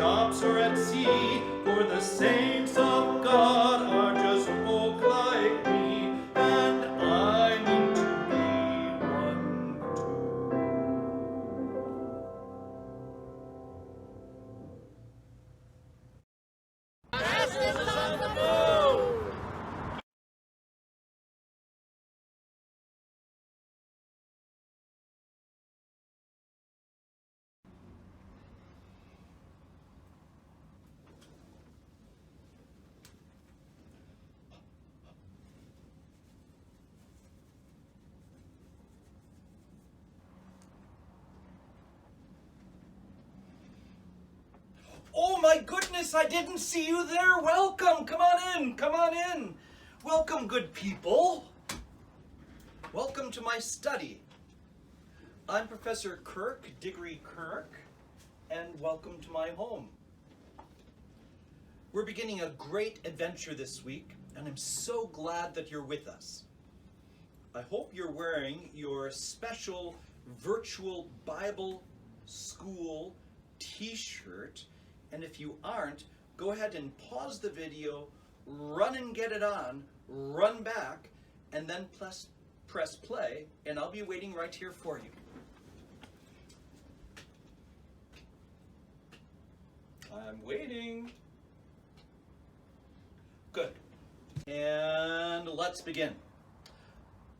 shops or at sea, for the saints of God are just folk like me, and I mean to be one too. Aslan is on the move! Oh my goodness, I didn't see you there. Welcome, come on in, come on in. Welcome, good people. Welcome to my study. I'm Professor Kirke, Digory Kirke, and welcome to my home. We're beginning a great adventure this week, and I'm so glad that you're with us. I hope you're wearing your special virtual Bible school t-shirt. And if you aren't, go ahead and pause the video, run and get it on, run back, and then press play, and I'll be waiting right here for you. I'm waiting. Good. And let's begin.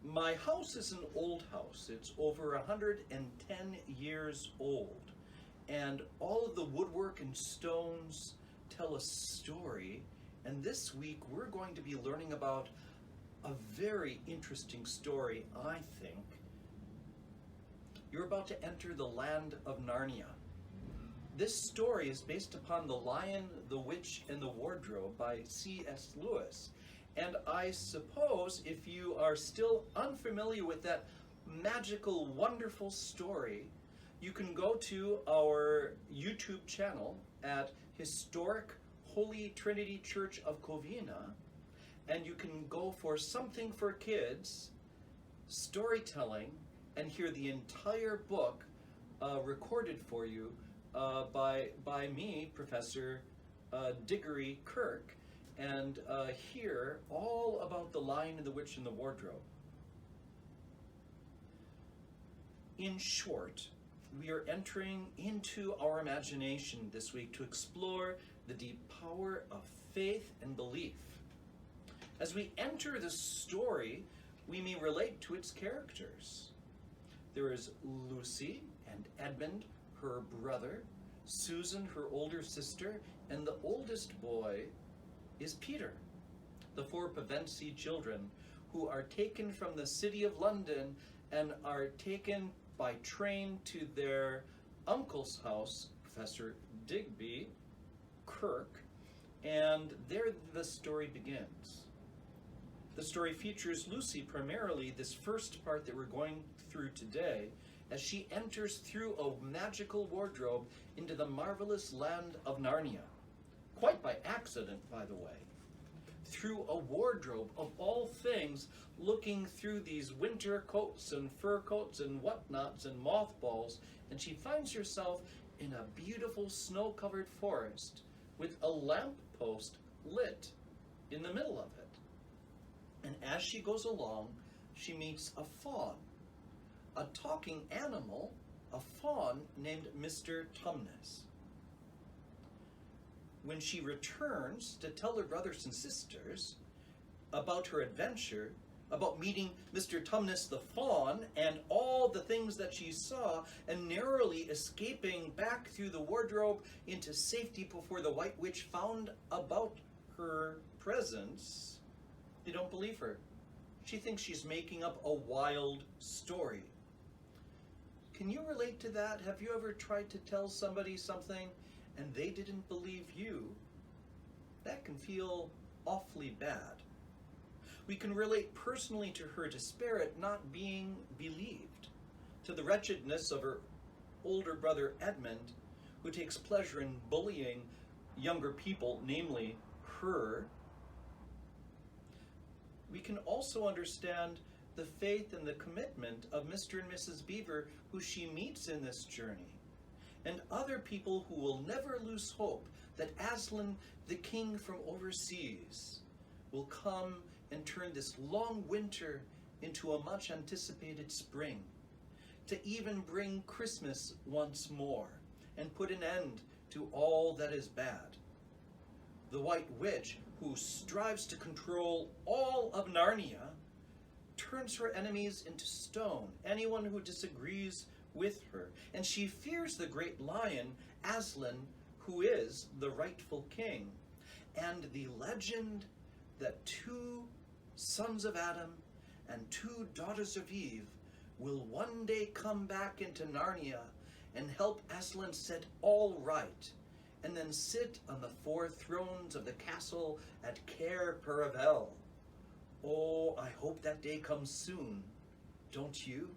My house is an old house. It's over 110 years old. And all of the woodwork and stones tell a story. And this week we're going to be learning about a very interesting story, I think. You're about to enter the land of Narnia. This story is based upon The Lion, the Witch, and the Wardrobe by C.S. Lewis. And I suppose if you are still unfamiliar with that magical, wonderful story, you can go to our YouTube channel at Historic Holy Trinity Church of Covina, and you can go for Something for Kids, storytelling, and hear the entire book recorded for you by me, Professor Digory Kirke, and hear all about The Lion and the Witch and the Wardrobe. In short, we are entering into our imagination this week to explore the deep power of faith and belief. As we enter the story, we may relate to its characters. There is Lucy and Edmund, her brother, Susan, her older sister, and the oldest boy is Peter, the 4 Pevensey children who are taken from the city of London and are taken by train to their uncle's house, Professor Digby Kirke, and there the story begins. The story features Lucy primarily, this first part that we're going through today, as she enters through a magical wardrobe into the marvelous land of Narnia. Quite by accident, by the way. Through a wardrobe of all things, looking through these winter coats and fur coats and whatnots and mothballs, and she finds herself in a beautiful snow-covered forest with a lamppost lit in the middle of it. And as she goes along, she meets a fawn, a talking animal, a fawn named Mr. Tumnis. When she returns to tell her brothers and sisters about her adventure, about meeting Mr. Tumnis the fawn and all the things that she saw, and narrowly escaping back through the wardrobe into safety before the White Witch found about her presence, they don't believe her. She thinks she's making up a wild story. Can you relate to that? Have you ever tried to tell somebody something and they didn't believe you? That can feel awfully bad. We can relate personally to her despair at not being believed, to the wretchedness of her older brother Edmund, who takes pleasure in bullying younger people, namely her. We can also understand the faith and the commitment of Mr. and Mrs. Beaver, who she meets in this journey. and other people who will never lose hope that Aslan, the king from overseas, will come and turn this long winter into a much anticipated spring, to even bring Christmas once more and put an end to all that is bad. The White Witch, who strives to control all of Narnia, turns her enemies into stone, anyone who disagrees with her, and she fears the great lion, Aslan, who is the rightful king. And the legend that 2 sons of Adam and 2 daughters of Eve will one day come back into Narnia and help Aslan set all right, and then sit on the 4 thrones of the castle at Cair Paravel. Oh, I hope that day comes soon, don't you?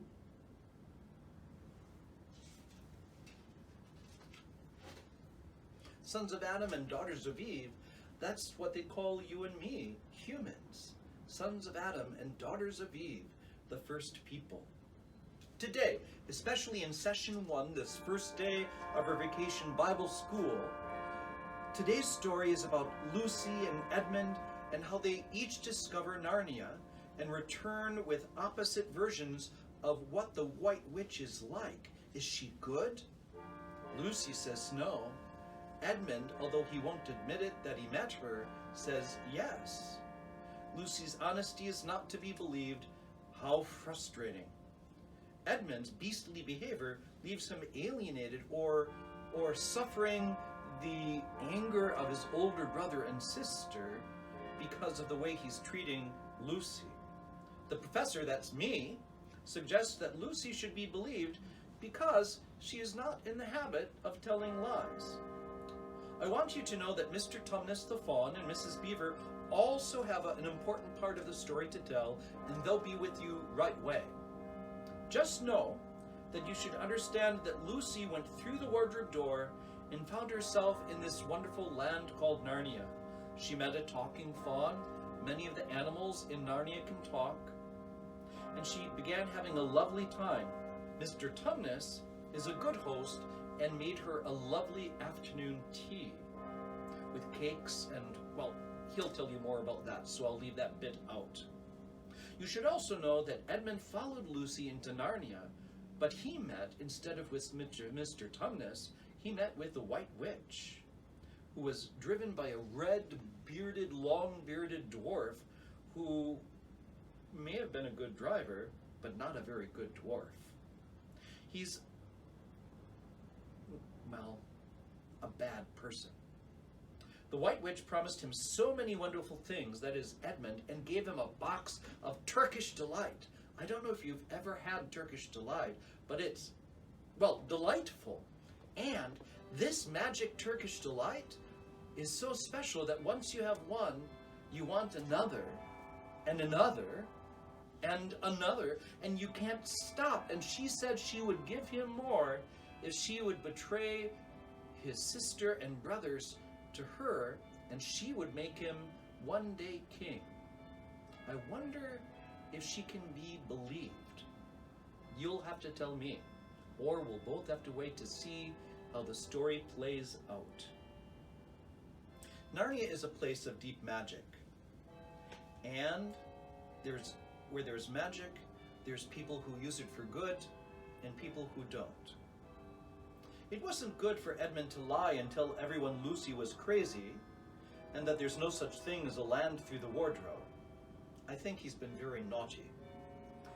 Sons of Adam and daughters of Eve, that's what they call you and me, humans. Sons of Adam and daughters of Eve, the first people. Today, especially in session 1, this first day of our vacation Bible school, today's story is about Lucy and Edmund and how they each discover Narnia and return with opposite versions of what the White Witch is like. Is she good? Lucy says no. Edmund, although he won't admit it that he met her, says yes. Lucy's honesty is not to be believed. How frustrating. Edmund's beastly behavior leaves him alienated or suffering the anger of his older brother and sister because of the way he's treating Lucy. The professor, that's me, suggests that Lucy should be believed because she is not in the habit of telling lies. I want you to know that Mr. Tumnis the Fawn and Mrs. Beaver also have an important part of the story to tell, and they'll be with you right away. Just know that you should understand that Lucy went through the wardrobe door and found herself in this wonderful land called Narnia. She met a talking fawn. Many of the animals in Narnia can talk. And she began having a lovely time. Mr. Tumnis is a good host and made her a lovely afternoon tea with cakes and, well, he'll tell you more about that, so I'll leave that bit out. You should also know that Edmund followed Lucy into Narnia, but he met, instead of with Mr. Tumnis, he met with the White Witch, who was driven by a red-bearded, long-bearded dwarf who may have been a good driver, but not a very good dwarf. He's, well, a bad person. The White Witch promised him so many wonderful things, that is Edmund, and gave him a box of Turkish Delight. I don't know if you've ever had Turkish Delight, but it's, well, delightful. And this magic Turkish Delight is so special that once you have one, you want another, and another, and another, and you can't stop. And she said she would give him more if she would betray his sister and brothers to her, and she would make him one day king. I wonder if she can be believed. You'll have to tell me, or we'll both have to wait to see how the story plays out. Narnia is a place of deep magic, and where there's magic, there's people who use it for good and people who don't. It wasn't good for Edmund to lie and tell everyone Lucy was crazy and that there's no such thing as a land through the wardrobe. I think he's been very naughty.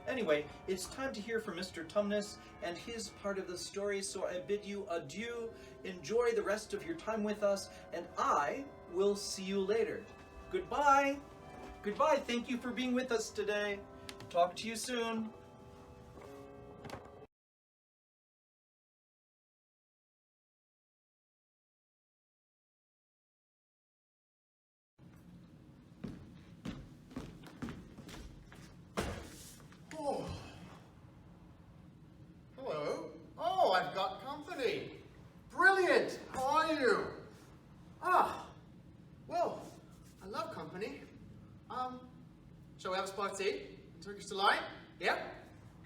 Anyway, it's time to hear from Mr. Tumnis and his part of the story, so I bid you adieu. Enjoy the rest of your time with us, and I will see you later. Goodbye. Goodbye. Thank you for being with us today. Talk to you soon. Oh. Hello. Oh, I've got company. Brilliant. How are you? Ah. Well, I love company. Shall we have a spot tea? Turkish Delight? Yeah?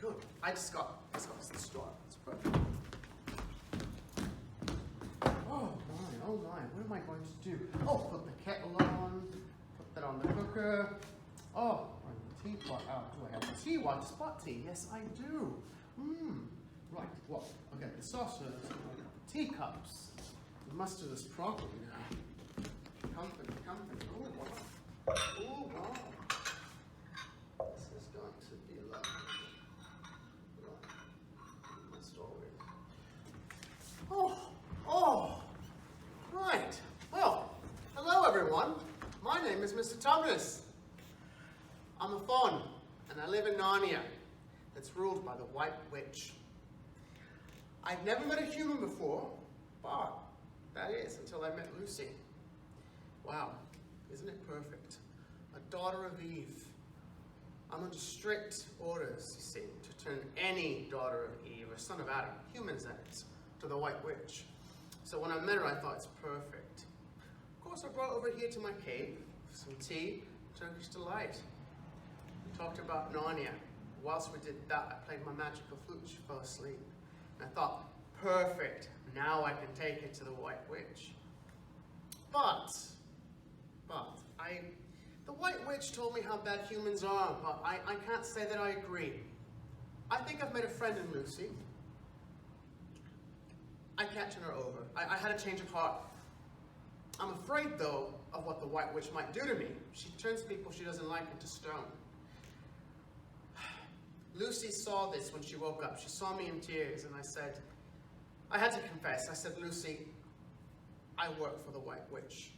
Good. I just got some straw. That's perfect. what am I going to do? Oh, put the kettle on, put that on the cooker. Oh, the teapot. Oh, do I have a tea? What spot tea? Yes, I do. Right, well, I'll get the saucers, I'll get the teacups. We must do this properly now. Company. Oh, wow. Oh, wow. This is going to be lovely. Right. Must always. Oh, right. Well, hello everyone. My name is Mr. Tumnis. I'm a faun, and I live in Narnia. That's ruled by the White Witch. I've never met a human before, but that is until I met Lucy. Wow, isn't it perfect? A daughter of Eve. I'm under strict orders, you see, to turn any daughter of Eve, or son of Adam, humans that is, to the White Witch. So when I met her, I thought it's perfect. Of course, I brought her over here to my cave, some tea, Turkish delight. We talked about Narnia. Whilst we did that, I played my magical flute and she fell asleep. And I thought, perfect, now I can take it to the White Witch. But, the White Witch told me how bad humans are, but I can't say that I agree. I think I've made a friend in Lucy. I can't turn her over. I had a change of heart. I'm afraid, though, of what the White Witch might do to me. She turns people she doesn't like into stone. Lucy saw this when she woke up. She saw me in tears, and I had to confess. I said, Lucy, I work for the White Witch.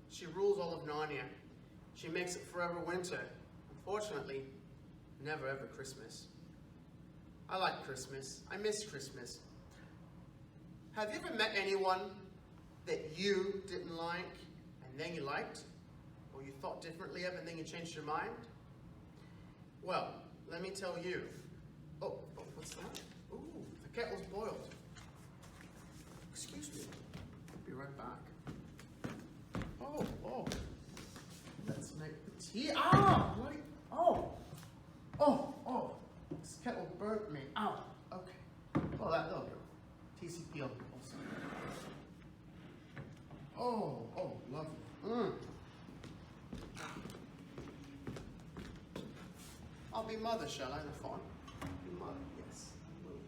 She rules all of Narnia. She makes it forever winter. Unfortunately, never ever Christmas. I like Christmas. I miss Christmas. Have you ever met anyone that you didn't like, and then you liked? Or you thought differently of, and then you changed your mind? Well, let me tell you. Oh, what's that? Ooh, the kettle's boiled. Excuse me. I'll be right back. Oh. Let's make the tea. Ah! Right. Oh. This kettle burnt me. Ow. Okay. Well, that'll go. TCP also. Oh, lovely. I'll be mother, shall I, the fawn? Be mother, yes. I will.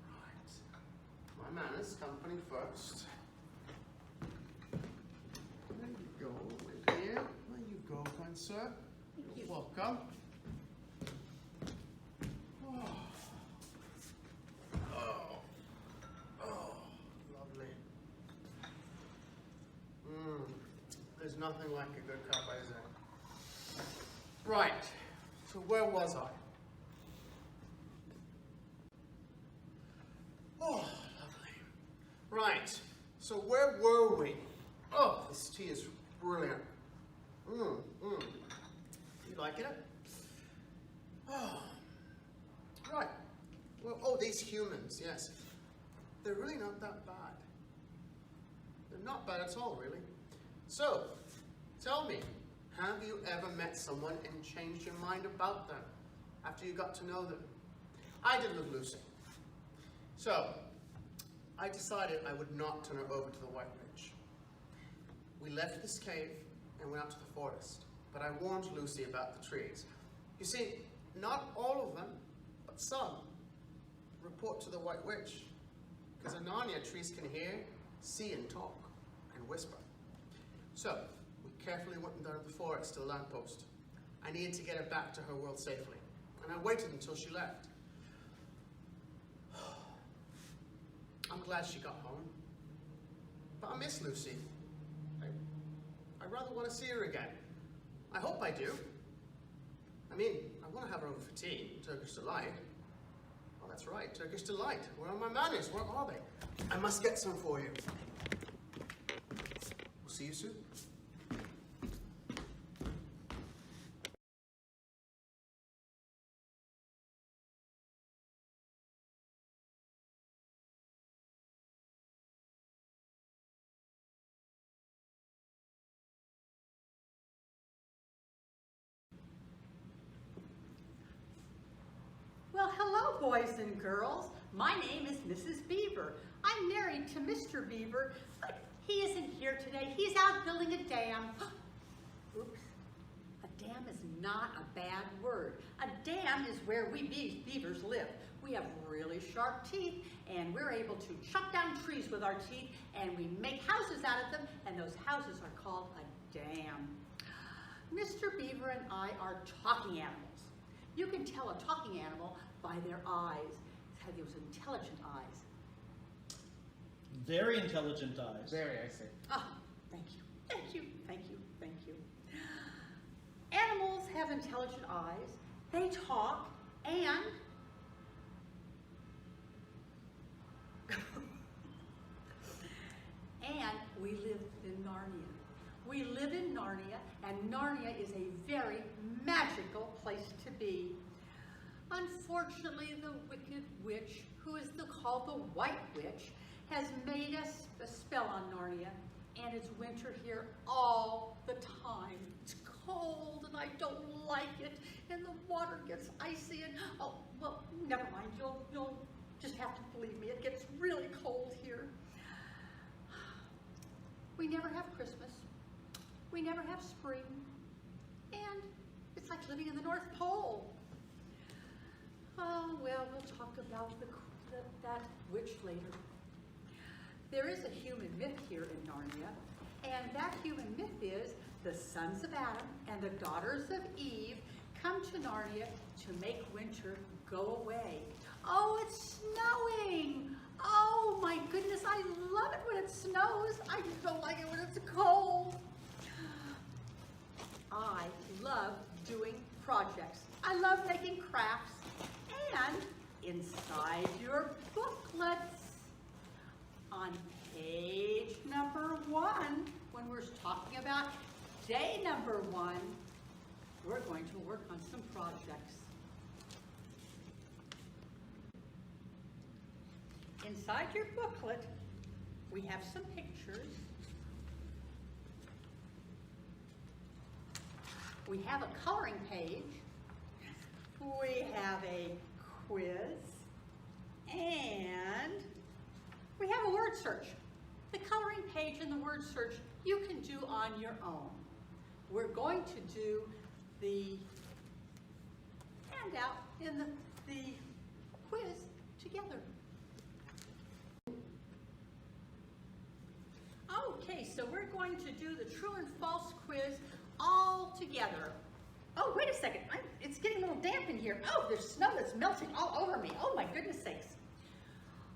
Right. My manners, company first. Sir, you're welcome. Lovely. There's nothing like a good cup, is there? Right. So where was I? Oh, lovely. Right. So where were we? Oh, this tea is brilliant. You liking it? Oh, right. Well, these humans, yes. They're really not that bad. They're not bad at all, really. So, tell me, have you ever met someone and changed your mind about them after you got to know them? I did with Lucy. So, I decided I would not turn her over to the White Witch. We left this cave and went out to the forest. But I warned Lucy about the trees. You see, not all of them, but some, report to the White Witch. Because in Narnia, trees can hear, see, and talk, and whisper. So, we carefully went down to the forest to the lamppost. I needed to get her back to her world safely. And I waited until she left. I'm glad she got home. But I miss Lucy. I rather want to see her again. I hope I do. I mean, I want to have her over for tea, Turkish delight. Oh, that's right, Turkish delight. Where are my manners? Where are they? I must get some for you. We'll see you soon. boys and girls. My name is Mrs. Beaver. I'm married to Mr. Beaver, but he isn't here today. He's out building a dam. Oops. A dam is not a bad word. A dam is where we beavers live. We have really sharp teeth, and we're able to chop down trees with our teeth, and we make houses out of them, and those houses are called a dam. Mr. Beaver and I are talking animals. You can tell a talking animal by their eyes. They have those intelligent eyes. Very intelligent eyes. Very, I say. Ah, thank you, thank you, thank you, thank you. Animals have intelligent eyes. They talk, and and we live in Narnia. We live in Narnia, and Narnia is a very magical place to be. Unfortunately, the wicked witch, who is called the White Witch, has made us a spell on Narnia, and it's winter here all the time. It's cold, and I don't like it, and the water gets icy, and oh, well, never mind. You'll just have to believe me. It gets really cold here. We never have Christmas. We never have spring, and it's like living in the North Pole. Oh, well, we'll talk about that witch later. There is a human myth here in Narnia, and that human myth is the sons of Adam and the daughters of Eve come to Narnia to make winter go away. Oh, it's snowing! Oh my goodness, I love it when it snows. I don't like it when it's cold. I love doing projects. I love making crafts. And inside your booklets, on page number 1, when we're talking about day number 1, we're going to work on some projects. Inside your booklet, we have some pictures. We have a coloring page. We have a quiz. And we have a word search. The coloring page and the word search you can do on your own. We're going to do the handout in the quiz together. Okay, so we're going to do the true and false quiz all together. Oh, wait a second. It's getting a little damp in here. Oh, there's snow that's melting all over me. Oh, my goodness sakes.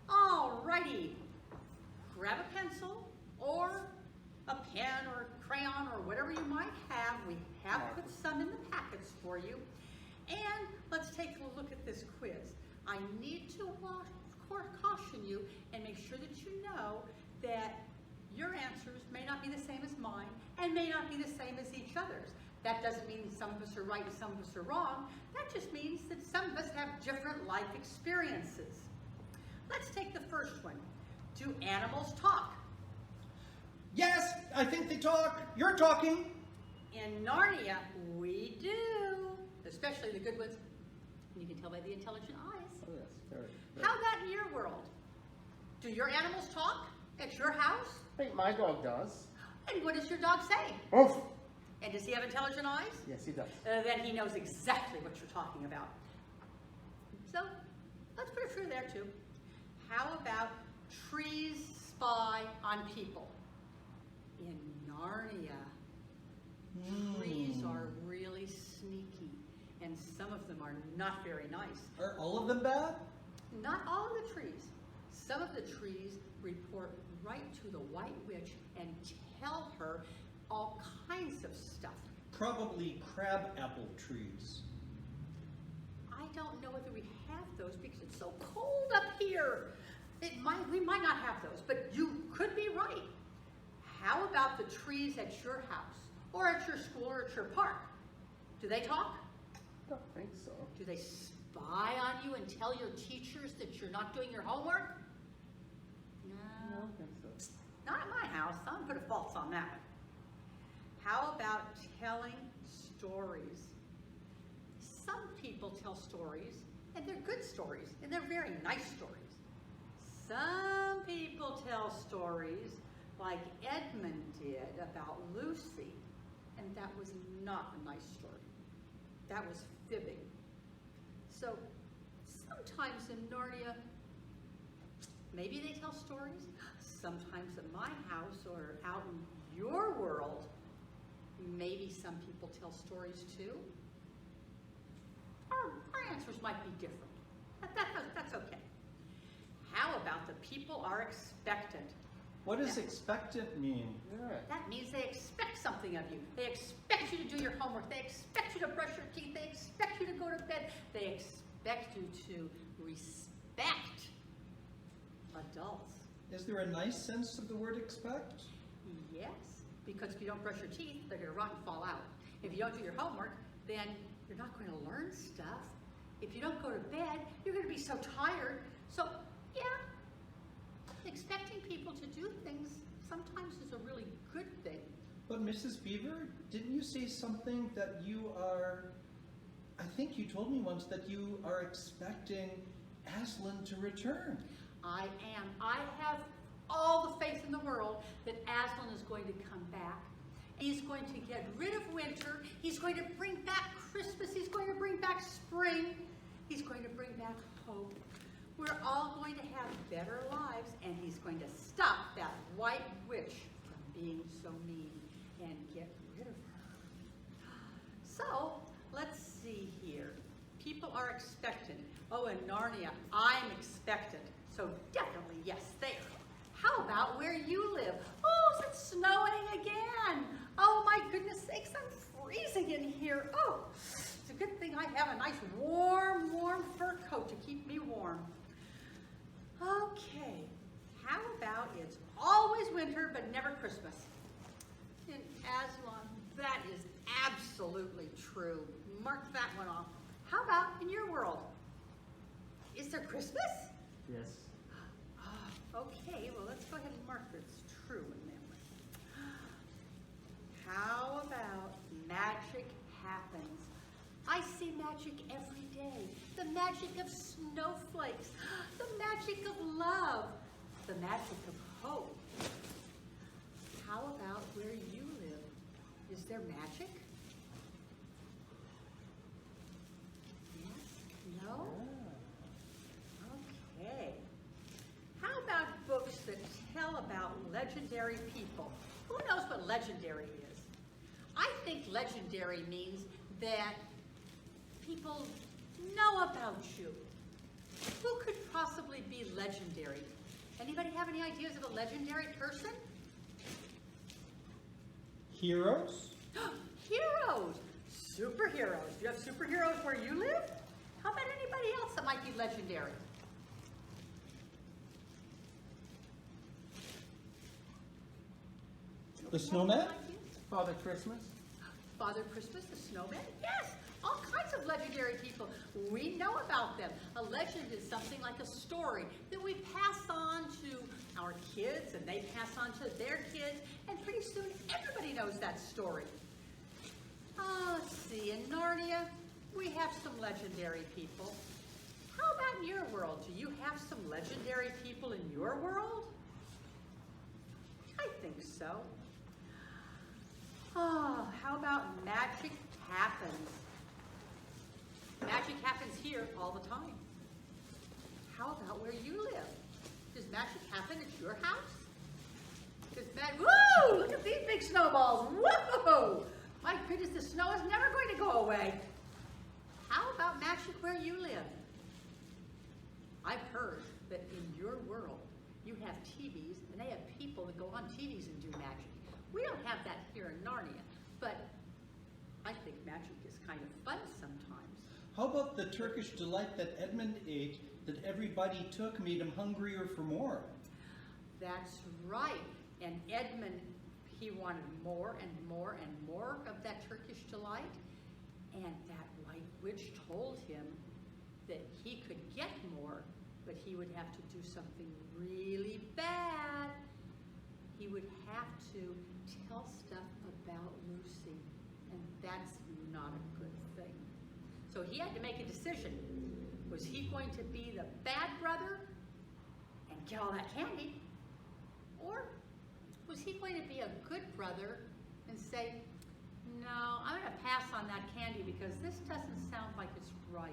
All righty. Grab a pencil or a pen or a crayon or whatever you might have. We have put some in the packets for you. And let's take a look at this quiz. I need to caution you and make sure that you know that your answers may not be the same as mine and may not be the same as each other's. That doesn't mean some of us are right and some of us are wrong. That just means that some of us have different life experiences. Let's take the first one. Do animals talk? Yes, I think they talk. You're talking. In Narnia, we do. Especially the good ones. You can tell by the intelligent eyes. Oh, yes, very. How about in your world? Do your animals talk at your house? I think my dog does. And what does your dog say? Oof. And does he have intelligent eyes? Yes, he does. Then he knows exactly what you're talking about. So, let's put a true there too. How about trees spy on people? In Narnia, trees are really sneaky, and some of them are not very nice. Are all of them bad? Not all of the trees. Some of the trees report right to the White Witch and tell her all kinds of stuff. Probably crabapple trees. I don't know whether we have those because it's so cold up here. We might not have those, but you could be right. How about the trees at your house or at your school or at your park? Do they talk? I don't think so. Do they spy on you and tell your teachers that you're not doing your homework? I No. don't think so. Not at my house. I'm going to put a false on that one. How about telling stories? Some people tell stories And they're good stories, and they're very nice stories. Some people tell stories like Edmund did about Lucy, and that was not a nice story. That was fibbing. So sometimes in Narnia, maybe they tell stories. Sometimes at my house or out in your world, maybe some people tell stories too. Our answers might be different. That's okay. How about the people are expectant? What does expectant mean? That means they expect something of you. They expect you to do your homework. They expect you to brush your teeth. They expect you to go to bed. They expect you to respect adults. Is there a nice sense of the word expect? Yes, because if you don't brush your teeth, they're going to rot and fall out. If you don't do your homework, then you're not going to learn stuff. If you don't go to bed, you're going to be so tired. So, yeah, expecting people to do things sometimes is a really good thing. But Mrs. Beaver, didn't you say something that you are, I think you told me once that you are expecting Aslan to return. I am. I have all the faith in the world that Aslan is going to come back. He's going to get rid of winter. He's going to bring back Christmas. He's going to bring back spring. He's going to bring back hope. We're all going to have better lives, and he's going to stop that white witch from being so mean and get rid of her. So, let's see here. People are expectant. Oh, in Narnia, I'm expectant. So definitely yes there. How about where you live? Oh, is it snowing again? Oh my goodness sakes, I'm freezing in here. Oh, it's a good thing I have a nice warm fur coat to keep me warm. Okay, how about it's always winter but never Christmas? In Aslan, that is absolutely true. Mark that one off. How about in your world? Is there Christmas? Yes. Okay, well, let's go ahead and mark that it's true in that one. How about magic happens? I see magic every day. The magic of snowflakes, the magic of love, the magic of hope. How about where you live? Is there magic? Yes? No? Okay. How about books that tell about legendary people? Who knows what legendary is? I think legendary means that people know about you. Who could possibly be legendary? Anybody have any ideas of a legendary person? Heroes? Heroes! Superheroes. Do you have superheroes where you live? How about anybody else that might be legendary? The snowman? Father Christmas? Father Christmas, the snowman? Yes! All kinds of legendary people. We know about them. A legend is something like a story that we pass on to our kids, and they pass on to their kids, and pretty soon everybody knows that story. Let's see, in Narnia, we have some legendary people. How about in your world? Do you have some legendary people in your world? I think so. How about magic happens? Magic happens here all the time. How about where you live? Does magic happen at your house? Woo! Look at these big snowballs. Whoa! My goodness, the snow is never going to go away. How about magic where you live? I've heard that in your world, you have TVs, and they have people that go on TVs and do magic. We don't have that here in Narnia, but I think magic is kind of fun sometimes. How about the Turkish delight that Edmund ate that everybody took made him hungrier for more? That's right. And Edmund, he wanted more and more and more of that Turkish delight. And that white witch told him that he could get more, but he would have to do something really bad. He would have to tell stuff about Lucy, and that's not a good thing. So he had to make a decision. Was he going to be the bad brother and get all that candy? Or was he going to be a good brother and say, no, I'm going to pass on that candy because this doesn't sound like it's right?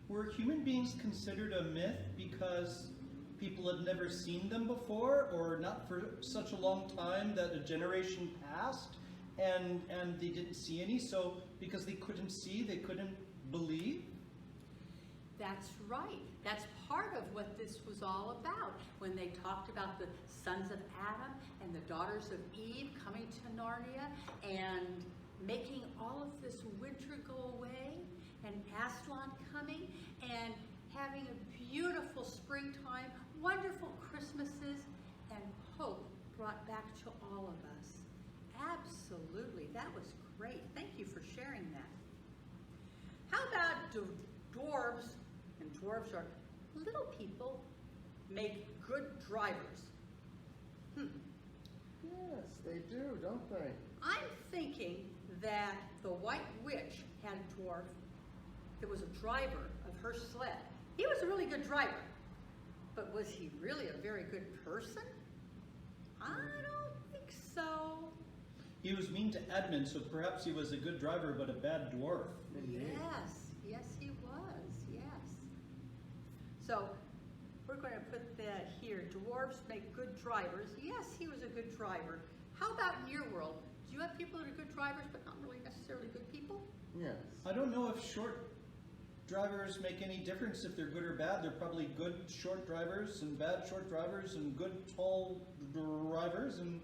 Were human beings considered a myth because people had never seen them before, or not for such a long time that a generation passed and they didn't see any, so because they couldn't see, they couldn't believe? That's right. That's part of what this was all about. When they talked about the sons of Adam and the daughters of Eve coming to Narnia and making all of this winter go away, and Aslan coming and having a beautiful springtime, wonderful Christmases, and hope brought back to all of us. Absolutely. That was great. Thank you for sharing that. How about dwarves, and dwarves are little people, make good drivers? Yes, they do, don't they? I'm thinking that the White Witch had a dwarf that was a driver of her sled. He was a really good driver, but was he really a very good person? I don't think so. He was mean to Edmund, so perhaps he was a good driver but a bad dwarf. Yes, he was, yes. So, we're going to put that here. Dwarves make good drivers. Yes, he was a good driver. How about in your world? Do you have people that are good drivers but not really necessarily good people? Yes. I don't know if short drivers make any difference if they're good or bad. They're probably good short drivers and bad short drivers and good tall drivers and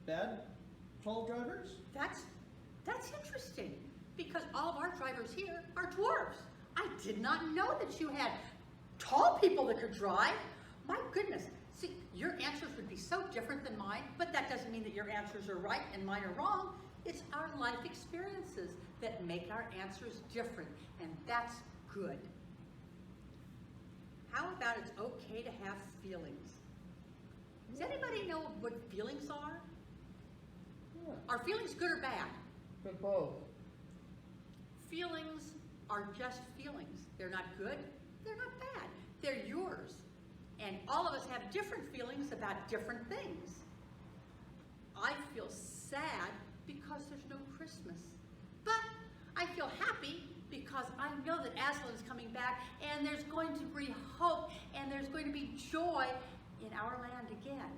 bad tall drivers. That's interesting, because all of our drivers here are dwarves. I did not know that you had tall people that could drive. My goodness. See, your answers would be so different than mine, but that doesn't mean that your answers are right and mine are wrong. It's our life experiences that make our answers different, and that's good. How about it's okay to have feelings? Does anybody know what feelings are? Yeah. Are feelings good or bad? Good both. Feelings are just feelings. They're not good, they're not bad. They're yours. And all of us have different feelings about different things. I feel sad because there's no Christmas. But I feel happy because I know that Aslan is coming back and there's going to be hope and there's going to be joy in our land again.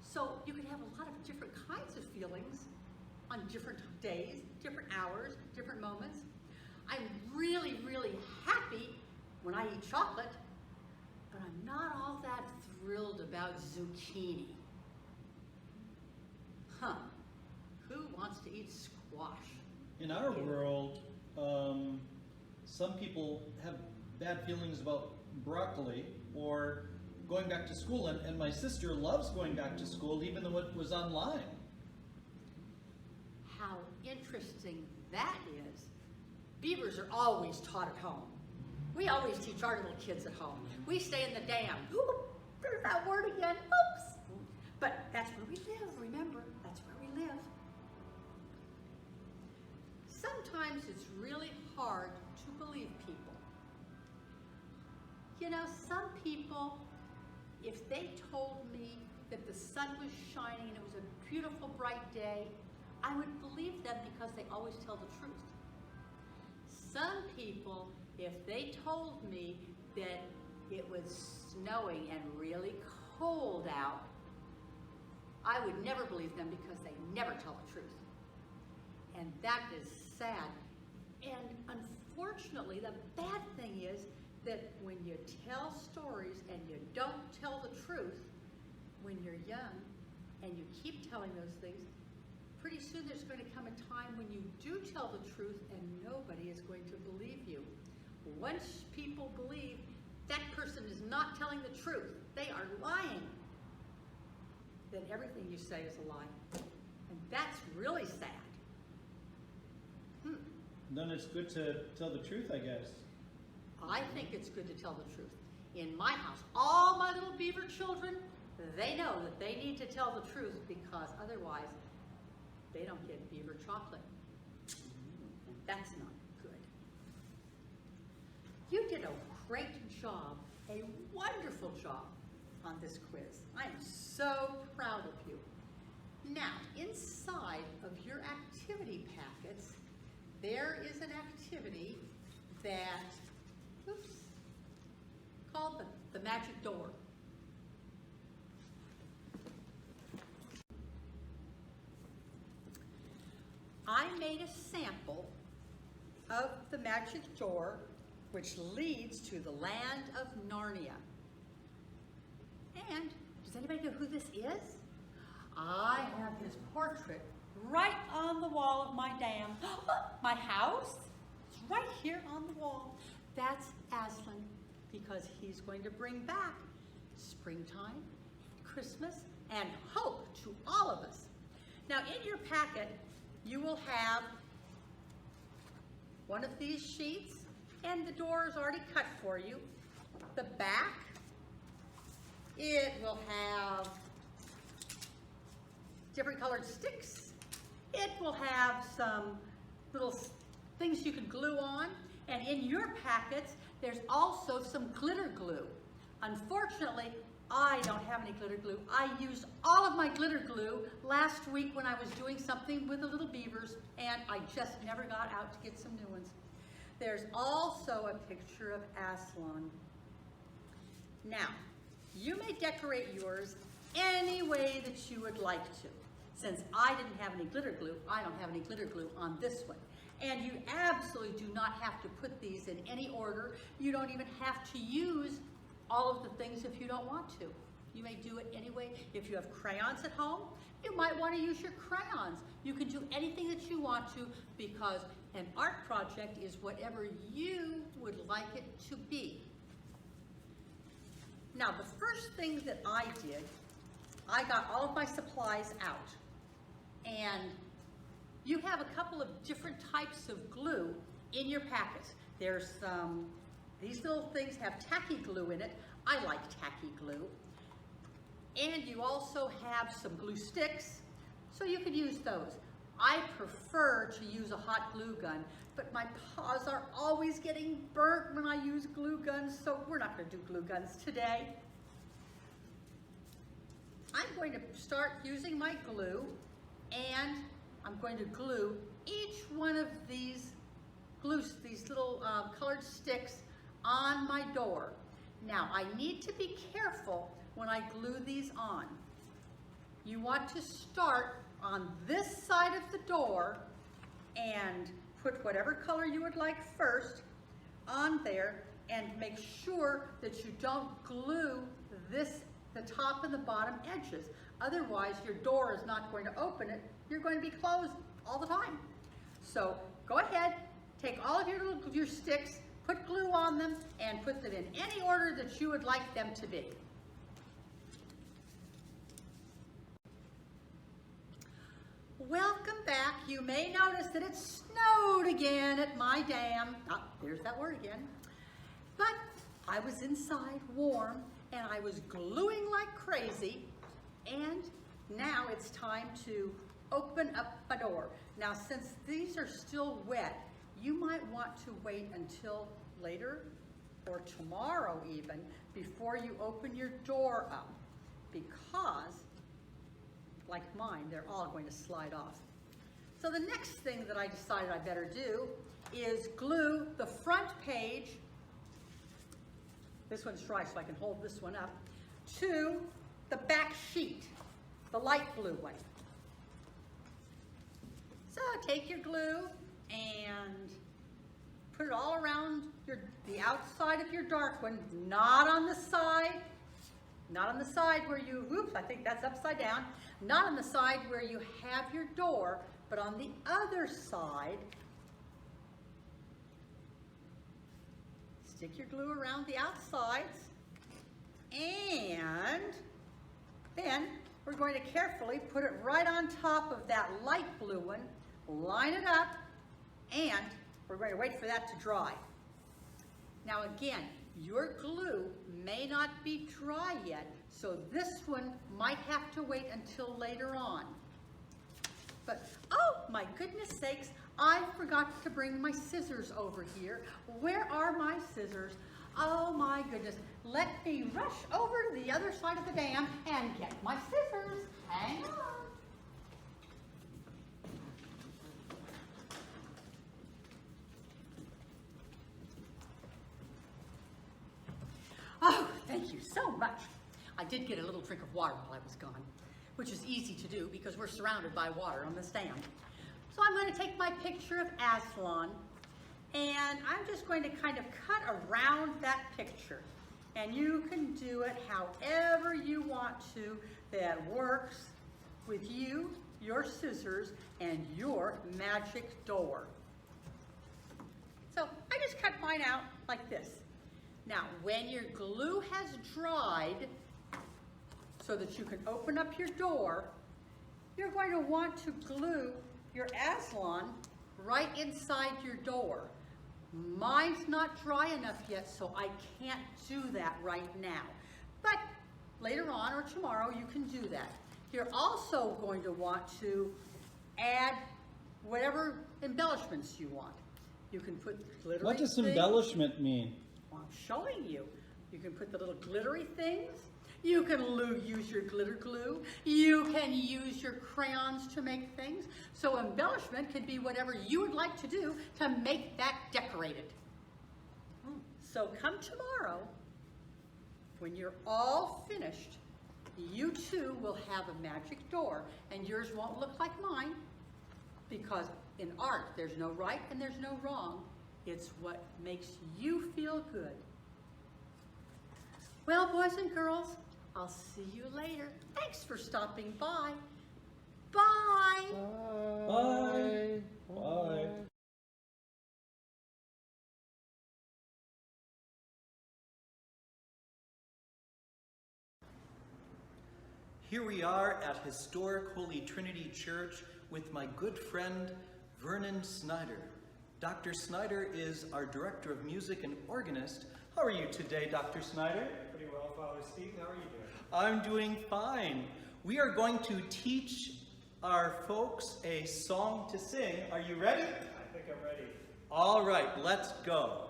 So you can have a lot of different kinds of feelings on different days, different hours, different moments. I'm really, really happy when I eat chocolate, but I'm not all that thrilled about zucchini. Who wants to eat squash? In our world, some people have bad feelings about broccoli or going back to school, and my sister loves going back to school even though it was online. How interesting that is. Beavers are always taught at home. We always teach our little kids at home. We stay in the dam. Ooh, there's that word again. Oops. But that's where we live, remember? That's where we live. Sometimes it's really hard to believe people. You know, some people, if they told me that the sun was shining and it was a beautiful, bright day, I would believe them because they always tell the truth. Some people, if they told me that it was snowing and really cold out, I would never believe them because they never tell the truth. And that is sad. And unfortunately, the bad thing is that when you tell stories and you don't tell the truth when you're young and you keep telling those things, pretty soon there's going to come a time when you do tell the truth and nobody is going to believe you. Once people believe that person is not telling the truth, they are lying, then everything you say is a lie. And that's really sad. Then it's good to tell the truth, I guess. I think it's good to tell the truth. In my house, all my little beaver children, they know that they need to tell the truth because otherwise they don't get beaver chocolate. And that's not good. You did a great job, a wonderful job on this quiz. I am so proud of you. Now, inside of your activity packets, there is an activity that, called the magic door. I made a sample of the magic door which leads to the land of Narnia. And does anybody know who this is? I have his portrait right on the wall of my my house. It's right here on the wall. That's Aslan, because he's going to bring back springtime, Christmas, and hope to all of us. Now in your packet, you will have one of these sheets, and the door is already cut for you. The back, it will have different colored sticks. It will have some little things you can glue on. And in your packets, there's also some glitter glue. Unfortunately, I don't have any glitter glue. I used all of my glitter glue last week when I was doing something with the little beavers, and I just never got out to get some new ones. There's also a picture of Aslan. Now, you may decorate yours any way that you would like to. Since I didn't have any glitter glue, I don't have any glitter glue on this one. And you absolutely do not have to put these in any order. You don't even have to use all of the things if you don't want to. You may do it anyway. If you have crayons at home, you might want to use your crayons. You can do anything that you want to, because an art project is whatever you would like it to be. Now, the first thing that I did, I got all of my supplies out. And you have a couple of different types of glue in your packets. There's some, these little things have tacky glue in it. I like tacky glue. And you also have some glue sticks, so you could use those. I prefer to use a hot glue gun, but my paws are always getting burnt when I use glue guns, so we're not going to do glue guns today. I'm going to start using my glue, and I'm going to glue each one of these little colored sticks on my door. Now, I need to be careful when I glue these on. You want to start on this side of the door and put whatever color you would like first on there, and make sure that you don't glue the top and the bottom edges. Otherwise, your door is not going to open it. You're going to be closed all the time. So go ahead, take all of your sticks, put glue on them, and put them in any order that you would like them to be. Welcome back. You may notice that it snowed again at my dam. Ah, there's that word again. But I was inside warm, and I was gluing like crazy, and now it's time to open up my door. Now, since these are still wet, you might want to wait until later or tomorrow even before you open your door up, because like mine, they're all going to slide off. So the next thing that I decided I better do is glue the front page, this one's dry so I can hold this one up, to the back sheet, the light blue one. So take your glue and put it all around the outside of your dark one, not on the side where you, whoops, I think that's upside down, not on the side where you have your door, but on the other side. Stick your glue around the outsides, and then we're going to carefully put it right on top of that light blue one, line it up, and we're going to wait for that to dry. Now again, your glue may not be dry yet, so this one might have to wait until later on. But, oh my goodness sakes, I forgot to bring my scissors over here. Where are my scissors? Oh my goodness. Let me rush over to the other side of the dam and get my scissors. Hang on. Oh, thank you so much. I did get a little drink of water while I was gone, which is easy to do because we're surrounded by water on this dam. So I'm going to take my picture of Aslan, and I'm just going to kind of cut around that picture. And you can do it however you want to that works with you, your scissors, and your magic door. So I just cut mine out like this. Now, when your glue has dried, so that you can open up your door, you're going to want to glue your Aslan right inside your door. Mine's not dry enough yet, so I can't do that right now. But later on or tomorrow, you can do that. You're also going to want to add whatever embellishments you want. You can put glittery What does things. embellishment mean? Well, I'm showing you. You can put the little glittery things. You can use your glitter glue. You can use your crayons to make things. So embellishment could be whatever you would like to do to make that decorated. So come tomorrow, when you're all finished, you too will have a magic door, and yours won't look like mine, because in art, there's no right and there's no wrong. It's what makes you feel good. Well, boys and girls, I'll see you later. Thanks for stopping by. Bye. Bye. Bye. Here we are at historic Holy Trinity Church with my good friend, Vernon Snyder. Dr. Snyder is our Director of Music and organist. How are you today, Dr. Snyder? Pretty well, Father Steve. How are you doing? I'm doing fine. We are going to teach our folks a song to sing. Are you ready? I think I'm ready. All right, let's go.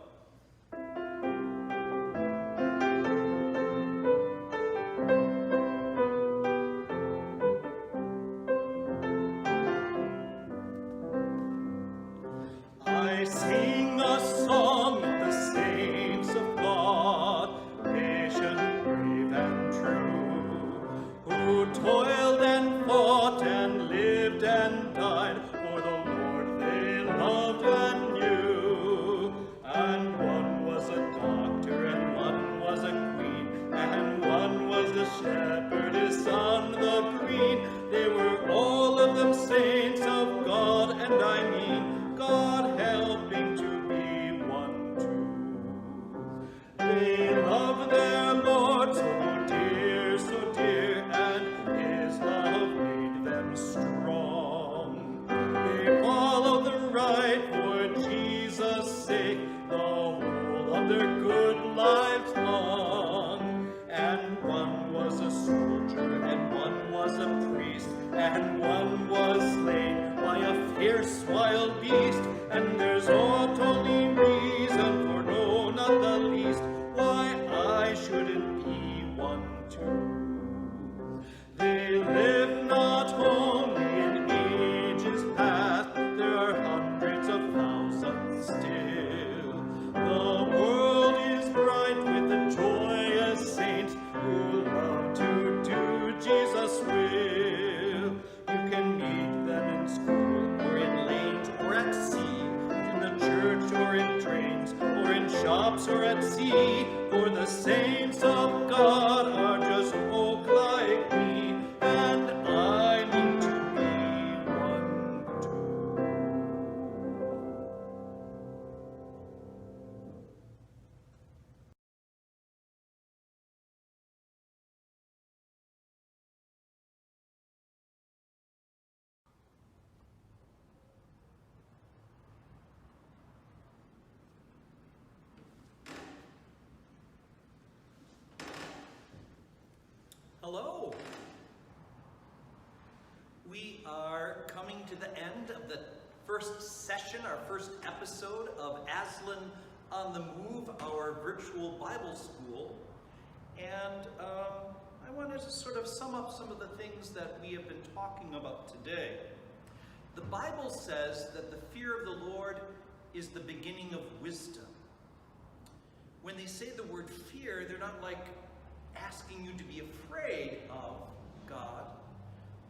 I sing a song of the saints of God, patient, brave, and true, who toiled and fought and lived and died for the Lord they loved and knew. And one was a doctor, and one was a queen, and one was the shepherdess on the green. They were all of them saints of God, and I mean God helping to be one too. They love their Lord so dear, and His love made them strong. They follow the right for Jesus' sake, the whole of their good lives long. And one was a soldier, and one was a priest, and one was slain by a fierce wild beast. And there's aught only reason, for no, not the least, why I shouldn't be one too. They live not only in ages past, there are hundreds of thousands still. The world is bright with the joyous saints who love to do Jesus' will. You can meet them in school, or in lanes, or at sea, in the church, or in trains, or in shops, or at sea. For the saints of God are just folk like me, and I mean to be one too. first session, our first episode of Aslan on the Move, our virtual Bible school. And I wanted to sort of sum up some of the things that we have been talking about today. The Bible says that the fear of the Lord is the beginning of wisdom. When they say the word fear, they're not like asking you to be afraid of God,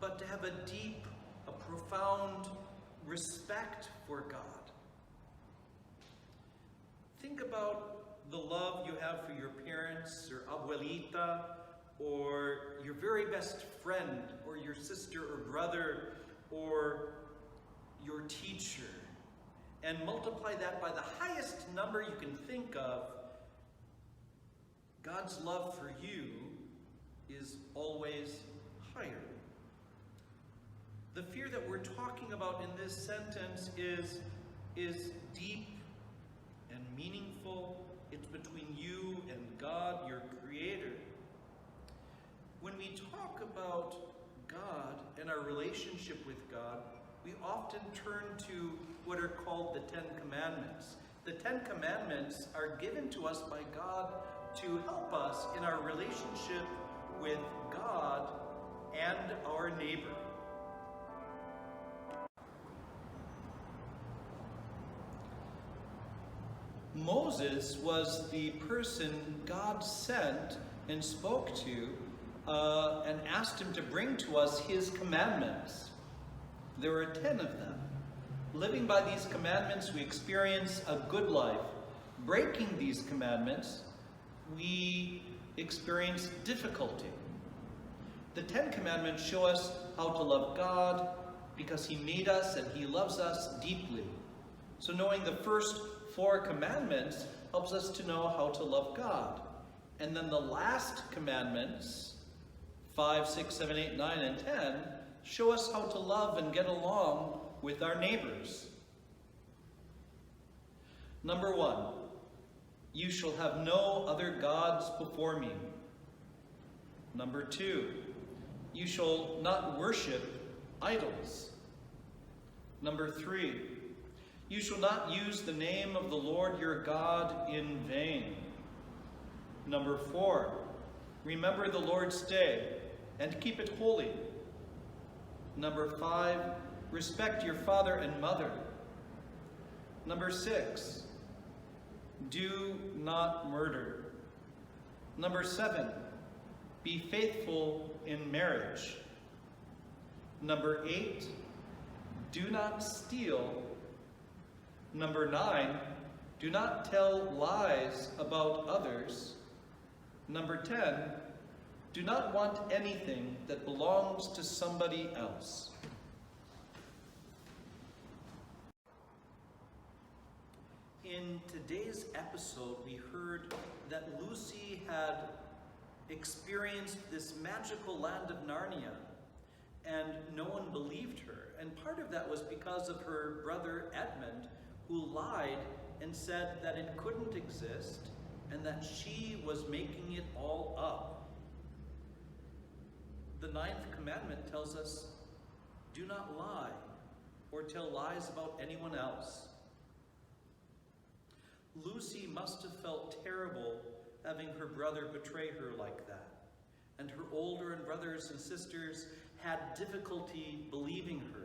but to have a deep, a profound respect for God. Think about the love you have for your parents, or abuelita, or your very best friend, or your sister or brother, or your teacher, and multiply that by the highest number you can think of. God's love for you is always higher. The fear that we're talking about in this sentence is deep and meaningful. It's between you and God, your Creator. When we talk about God and our relationship with God, we often turn to what are called the Ten Commandments. The Ten Commandments are given to us by God to help us in our relationship with God and our neighbor. Moses was the person God sent and spoke to and asked him to bring to us his commandments. There were 10 of them. Living by these commandments, we experience a good life. Breaking these commandments, we experience difficulty. The 10 commandments show us how to love God because he made us and he loves us deeply. So knowing the first 4 commandments helps us to know how to love God. And then the last commandments, 5, 6, 7, 8, 9, and 10, show us how to love and get along with our neighbors. Number 1, you shall have no other gods before me. Number 2, you shall not worship idols. Number 3, you shall not use the name of the Lord your God in vain. Number 4, remember the Lord's day and keep it holy. Number 5, respect your father and mother. Number 6, do not murder. Number 7, be faithful in marriage. Number 8, do not steal. Number 9, do not tell lies about others. Number 10, do not want anything that belongs to somebody else. In today's episode, we heard that Lucy had experienced this magical land of Narnia, and no one believed her. And part of that was because of her brother Edmund, who lied and said that it couldn't exist and that she was making it all up. The 9th commandment tells us, do not lie or tell lies about anyone else. Lucy must have felt terrible having her brother betray her like that, and her older brothers and sisters had difficulty believing her.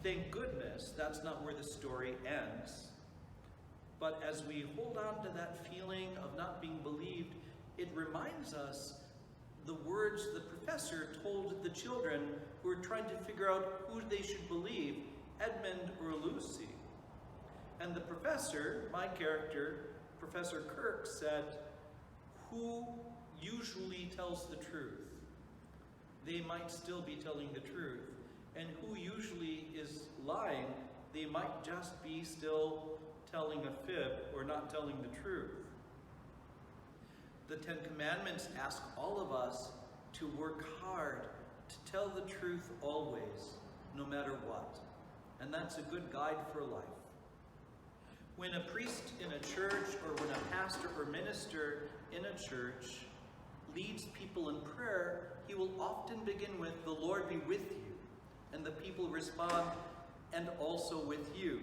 Thank goodness that's not where the story ends. But as we hold on to that feeling of not being believed, it reminds us the words the professor told the children who were trying to figure out who they should believe, Edmund or Lucy. And the professor, my character, Professor Kirke, said, who usually tells the truth? They might still be telling the truth. And who usually is lying? They might just be still telling a fib or not telling the truth. The 10 Commandments ask all of us to work hard to tell the truth always, no matter what. And that's a good guide for life. When a priest in a church, or when a pastor or minister in a church leads people in prayer, he will often begin with, "The Lord be with you." and the people respond, and also with you.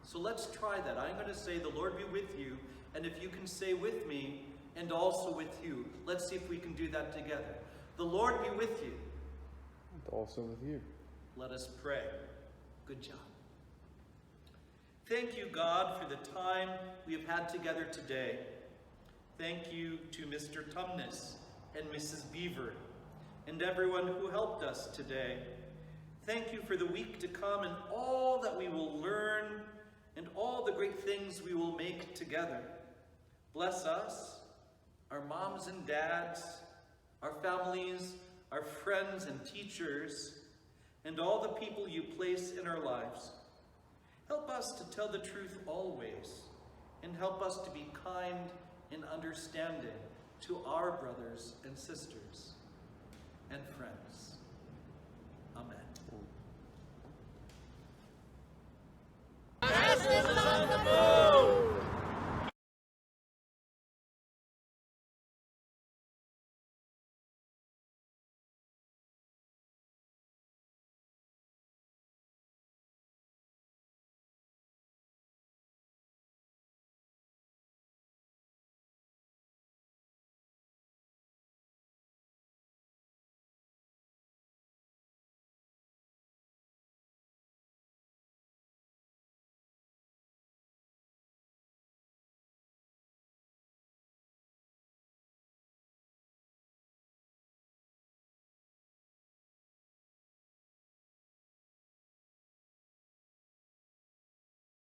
So let's try that. I'm going to say, the Lord be with you, and if you can say with me, and also with you. Let's see if we can do that together. The Lord be with you. And also with you. Let us pray. Good job. Thank you, God, for the time we have had together today. Thank you to Mr. Tumnis and Mrs. Beaver and everyone who helped us today. Thank you for the week to come and all that we will learn and all the great things we will make together. Bless us, our moms and dads, our families, our friends and teachers, and all the people you place in our lives. Help us to tell the truth always, and help us to be kind and understanding to our brothers and sisters and friends.